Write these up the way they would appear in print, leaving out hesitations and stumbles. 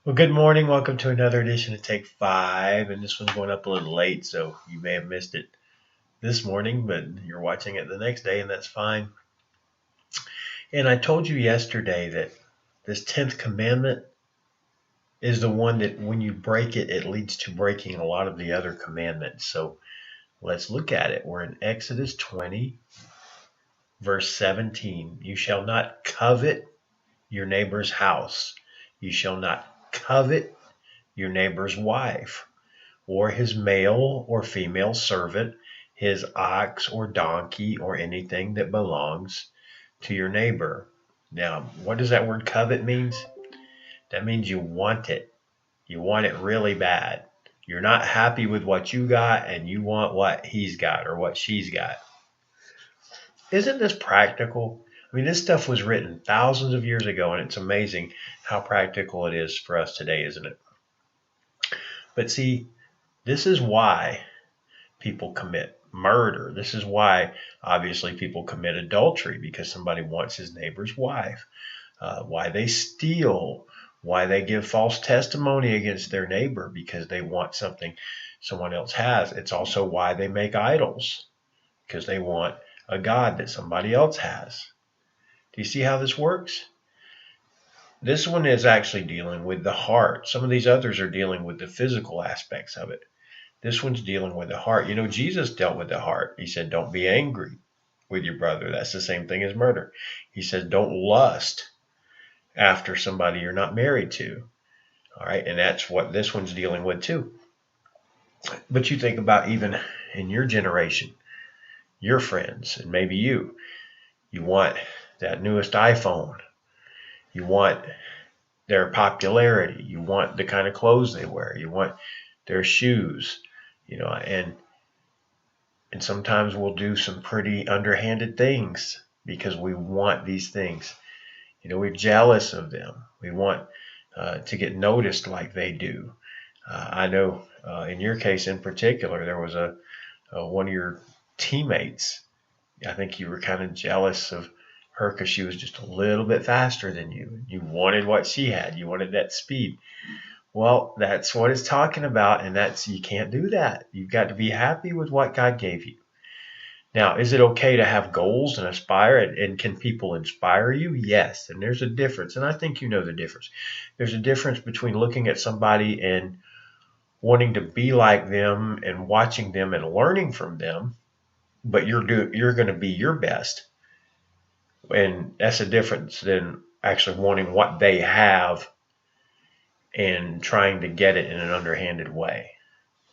Well, good morning. Welcome to another edition of Take Five. And this one's going up a little late, so you may have missed it this morning, but you're watching it the next day, and that's fine. And I told you yesterday that this 10th commandment is the one that when you break it, it leads to breaking a lot of the other commandments. So let's look at it. We're in Exodus 20, verse 17. You shall not covet your neighbor's house. You shall not covet your neighbor's wife, or his male or female servant, his ox or donkey, or anything that belongs to your neighbor. Now, what does that word covet means? That means you want it. You want it really bad. You're not happy with what you got and you want what he's got or what she's got. Isn't this practical? I mean, this stuff was written thousands of years ago, and it's amazing how practical it is for us today, isn't it? But see, this is why people commit murder. This is why, obviously, people commit adultery, because somebody wants his neighbor's wife. Why they steal, why they give false testimony against their neighbor because they want something someone else has. It's also why they make idols, because they want a god that somebody else has. Do you see how this works? This one is actually dealing with the heart. Some of these others are dealing with the physical aspects of it. This one's dealing with the heart. You know, Jesus dealt with the heart. He said, don't be angry with your brother. That's the same thing as murder. He said, don't lust after somebody you're not married to. All right. And that's what this one's dealing with too. But you think about even in your generation, your friends, and maybe you want that newest iPhone. You want their popularity. You want the kind of clothes they wear. You want their shoes, and sometimes we'll do some pretty underhanded things because we want these things. We're jealous of them. We want to get noticed like they do. I know in your case in particular, there was a one of your teammates. I think you were kind of jealous of her because she was just a little bit faster than you. You wanted what she had. You wanted that speed. Well, that's what it's talking about, and you can't do that. You've got to be happy with what God gave you. Now, is it okay to have goals and aspire, and can people inspire you? Yes, and there's a difference, and I think you know the difference. There's a difference between looking at somebody and wanting to be like them and watching them and learning from them, but you're going to be your best, and that's a difference than actually wanting what they have and trying to get it in an underhanded way.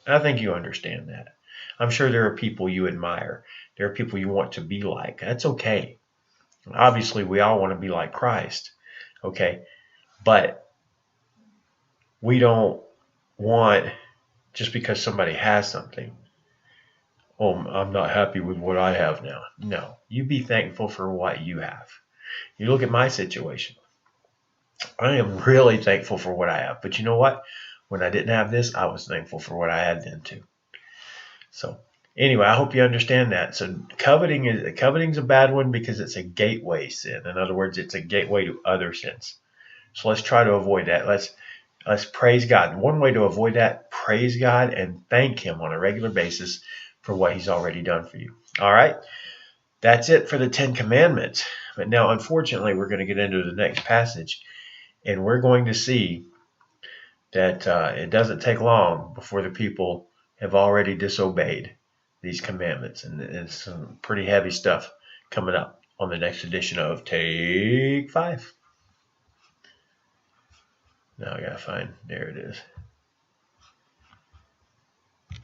I think you understand that. I'm sure there are people you admire. There are people you want to be like. That's okay. Obviously, we all want to be like Christ. Okay. But we don't want, just because somebody has something, oh, I'm not happy with what I have now. No, you be thankful for what you have. You look at my situation. I am really thankful for what I have. But you know what? When I didn't have this, I was thankful for what I had then too. So anyway, I hope you understand that. So coveting's a bad one because it's a gateway sin. In other words, it's a gateway to other sins. So let's try to avoid that. Let's praise God. One way to avoid that, praise God and thank Him on a regular basis for what He's already done for you. All right. That's it for the 10 Commandments. But now, unfortunately, we're going to get into the next passage, and we're going to see that it doesn't take long before the people have already disobeyed these commandments. And it's some pretty heavy stuff coming up on the next edition of Take 5. Now I got to find, there it is.